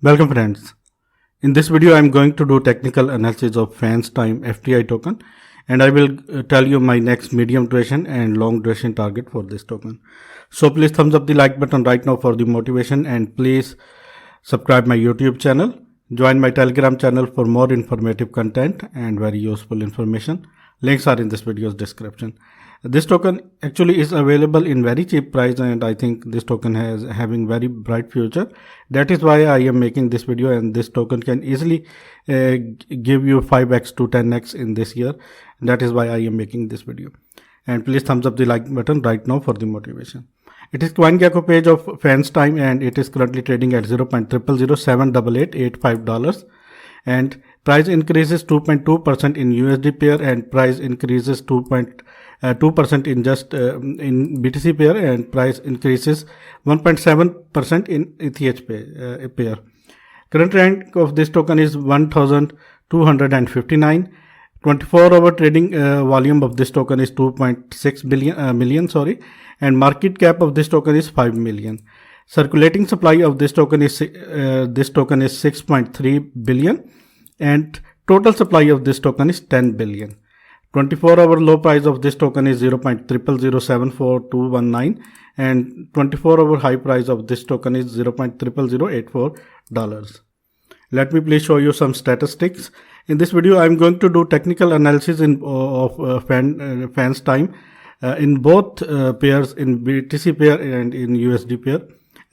Welcome friends. In this video I am going to do technical analysis of Fans Time FTI token, and I will tell you my next medium duration and long duration target for this token. So please thumbs up the like button right now for the motivation, and please subscribe my YouTube channel. Join my Telegram channel for more informative content and very useful information. Links are in this video's description. This token actually is available in very cheap price, and I think this token has having very bright future. That is why I am making this video, and this token can easily give you 5x to 10x in this year. That is why I am making this video. And please thumbs up the like button right now for the motivation. It is CoinGecko page of Fans Time, and it is currently trading at $0.000078885, and price increases 2.2% in USD pair, and price increases 2% in just in BTC pair, and price increases 1.7% in ETH pair. Current rank of this token is 1259. 24-hour trading volume of this token is 2.6 million, and market cap of this token is 5 million. Circulating supply of this token is 6.3 billion, and total supply of this token is 10 billion. 24-hour low price of this token is $0.00074,219, and 24-hour high price of this token is $0.00084. Let me please show you some statistics. In this video, I am going to do technical analysis of Fans Time in both pairs, in BTC pair and in USD pair.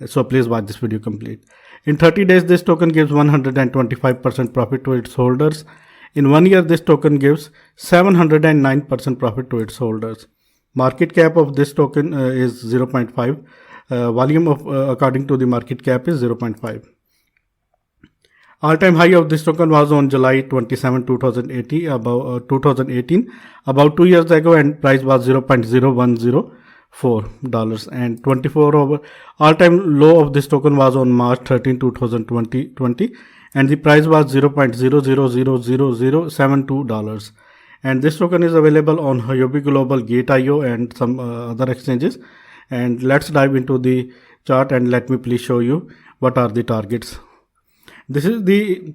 So please watch this video complete. In 30 days, this token gives 125% profit to its holders. In 1 year, this token gives 709% profit to its holders. Market cap of this token is 0.5. Volume of according to the market cap is 0.5. All-time high of this token was on July 27, 2018, about 2 years ago, and price was $0.0104, and 24-hour all-time low of this token was on March 13, 2020, and the price was $0.0000072, and this token is available on Huobi Global, Gate.io, and some other exchanges. And let's dive into the chart, and let me please show you what are the targets. This is the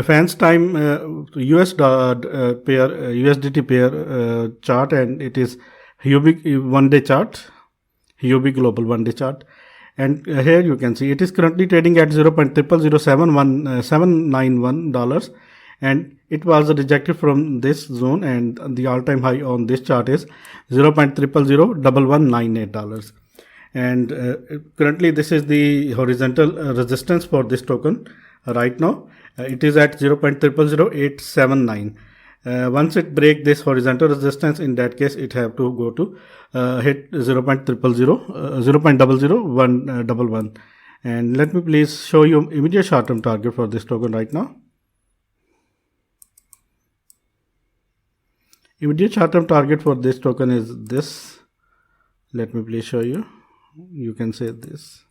Fans Time USDT pair chart, and it is Huobi one-day chart, Huobi Global one-day chart. And here you can see it is currently trading at $0.0000791, and it was rejected from this zone, and the all-time high on this chart is $0.0001198. And currently this is the horizontal resistance for this token. Right now it is at $0.0000879. Once it break this horizontal resistance, in that case it have to go to hit $0.0001111. And let me please show you immediate short-term target for this token right now. Immediate short-term target for this token is this. Let me please show you. You can say this.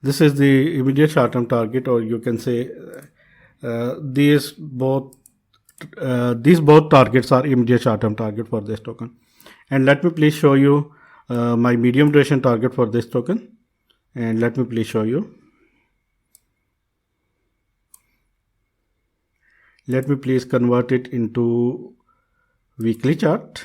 This is the immediate short-term target, or you can say these both targets are immediate short-term target for this token. And let me please show you my medium duration target for this token. And let me please show you. Let me please convert it into weekly chart.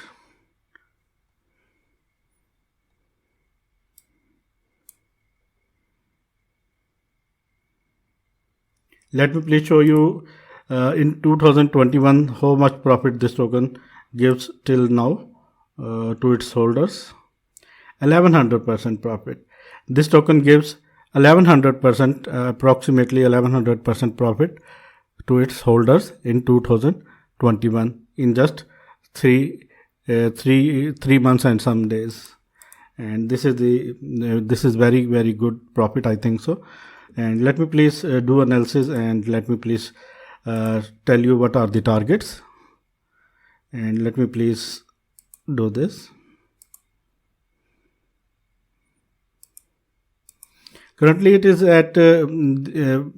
Let me please show you in 2021 how much profit this token gives till now to its holders. 1100% profit. This token gives 1100%, approximately 1100% profit to its holders in 2021 in just three months and some days. And this is very, very good profit, I think so. And let me please do analysis, and let me please tell you what are the targets. And let me please do this. Currently it is at currently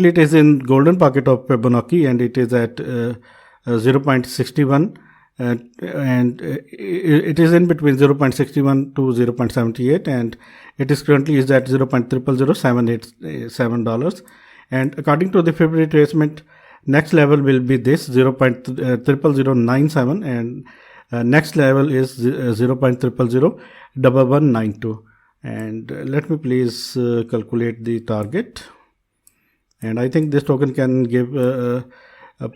it is in golden pocket of Fibonacci, and it is at 0.61, and it is in between 0.61 to 0.78, and it is currently is at $0.0000787. And according to the fib retracement, next level will be this 0.00097, and next level is 0.0001192. And let me please calculate the target. And I think this token can give a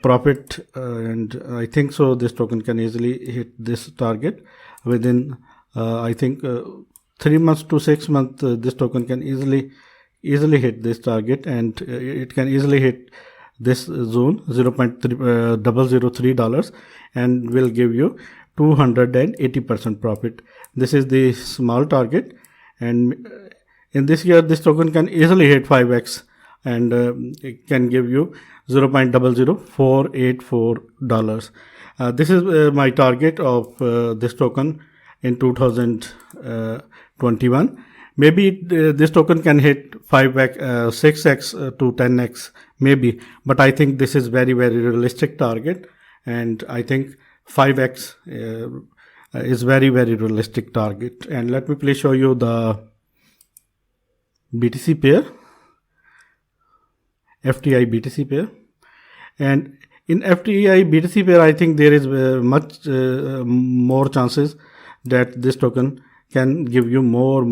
profit, and I think so this token can easily hit this target within I think 3 months to 6 months. This token can easily hit this target, and it can easily hit this zone $0.003 and will give you 280% profit. This is the small target, and in this year this token can easily hit 5x, and it can give you $0.00484. This is my target of this token in 2021. Maybe this token can hit 5x, 6x to 10x maybe, but I think this is very realistic target, and I think 5x is very realistic target. And let me please show you the BTC pair, FTI BTC pair. And in FTI BTC pair, I think there is much more chances that this token can give you more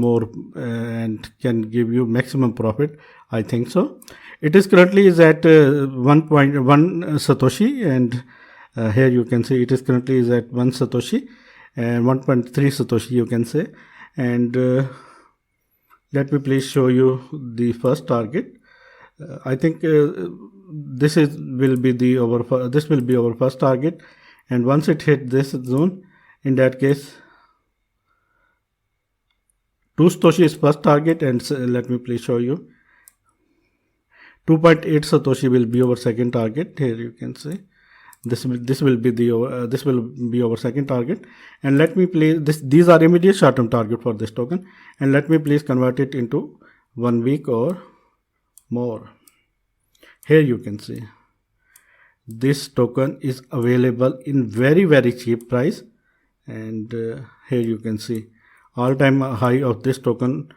and can give you maximum profit. I think so. It is currently is at 1.1 Satoshi, and here you can see it is currently is at 1 Satoshi and 1.3 Satoshi you can say. And let me please show you the first target. I think this will be our first target, and once it hit this zone, in that case 2 Satoshi is first target, and let me please show you 2.8 Satoshi will be our second target. Here you can see this will be our second target. And let me please these are immediate short-term target for this token, and let me please convert it into 1 week or more. Here you can see this token is available in very cheap price, and here you can see all-time high of this token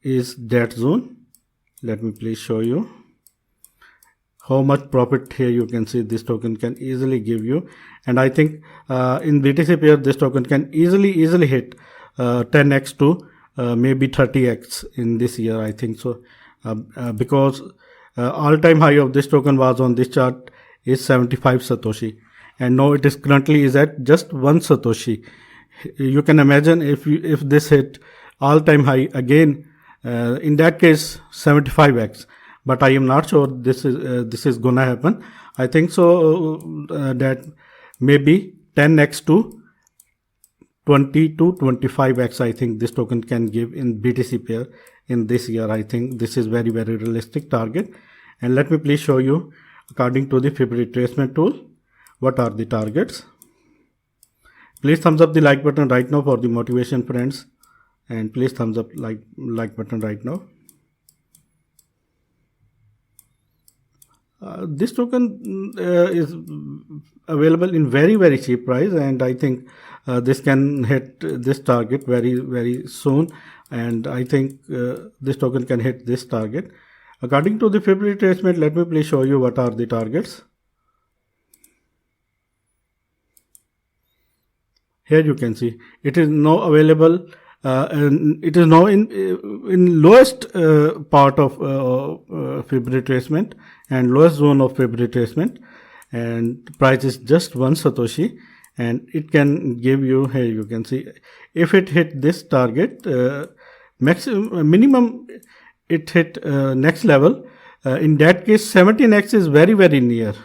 is that zone. Let me please show you how much profit. Here you can see this token can easily give you, and I think in BTC pair this token can easily hit 10x to maybe 30x in this year. I think so, because all-time high of this token was on this chart is 75 Satoshi, and now it is currently is at just 1 Satoshi. You can imagine if this hit all-time high again, in that case 75x, but I am not sure this is gonna happen. I think so that maybe 10x to 20 to 25x I think this token can give in BTC pair in this year. I think this is very realistic target. And let me please show you according to the fib retracement tool what are the targets. Please thumbs up the like button right now for the motivation, friends, and please thumbs up like button right now. This token is available in very cheap price, and I think this can hit this target very soon, and I think this token can hit this target. According to the fib retracement, let me please show you what are the targets. Here you can see it is now available, and it is now in lowest part of fib retracement and lowest zone of fib retracement, and price is just 1 Satoshi, and it can give you, here you can see, if it hit this target, minimum it hit next level, in that case 17x is very near.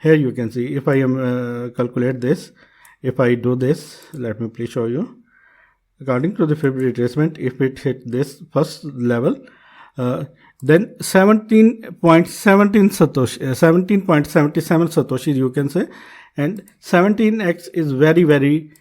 Here you can see if I am calculate this. If I do this, let me please show you. According to the fib retracement, if it hit this first level, then 17.77 Satoshi you can say, and 17x is very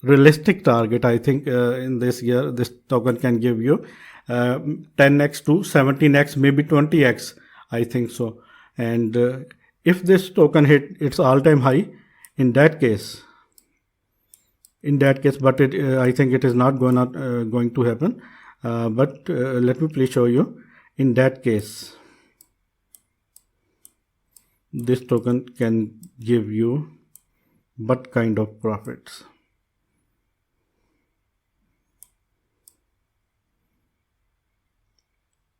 realistic target. I think in this year this token can give you 10x to 17x, maybe 20x. I think so. And if this token hit its all-time high, in that case in that case, but I think it is not going to happen. But let me please show you. In that case, this token can give you what kind of profits.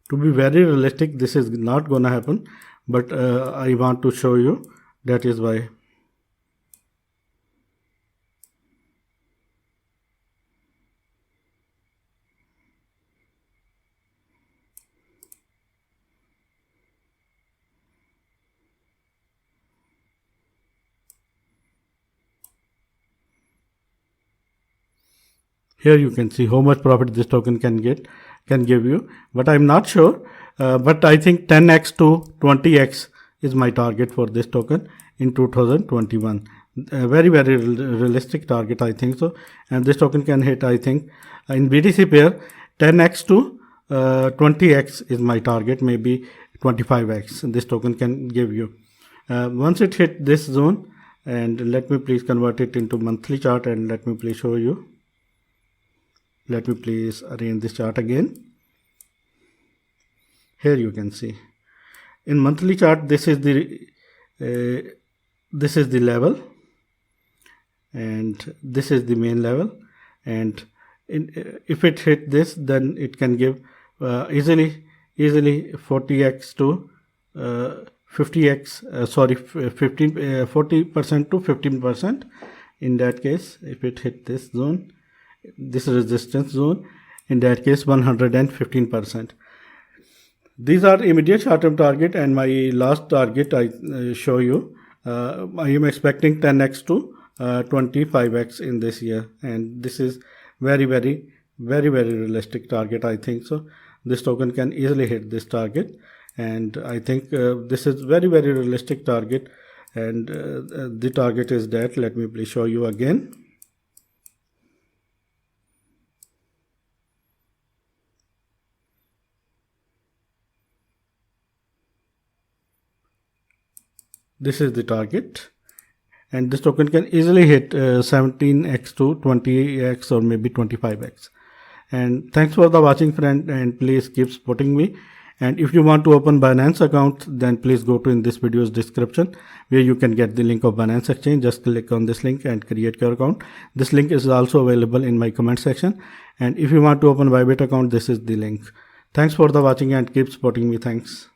To be very realistic, this is not gonna happen, but I want to show you. That is why. Here you can see how much profit this token can give you, but I'm not sure. But I think 10x to 20x is my target for this token in 2021. A very realistic target, I think so. And this token can hit, I think, in BTC pair 10x to 20x is my target, maybe 25x. This token can give you. Once it hit this zone, and let me please convert it into monthly chart, and let me please show you. Let me please arrange this chart again. Here you can see in monthly chart, this is the level, and this is the main level, and if it hit this, then it can give easily 40x to 50x, 40% to 15%. In that case, if it hit this zone, this resistance zone, in that case 115%. These are immediate short-term target, and my last target I show you. I am expecting 10x to 25x in this year, and this is very realistic target, I think so. This token can easily hit this target, and I think this is very realistic target, and the target is that. Let me please show you again. This is the target, and this token can easily hit 17x to 20x or maybe 25x. And thanks for the watching, friend, and please keep supporting me. And if you want to open Binance account, then please go to in this video's description, where you can get the link of Binance Exchange. Just click on this link and create your account. This link is also available in my comment section. And if you want to open Bybit account, this is the link. Thanks for the watching and keep supporting me. Thanks.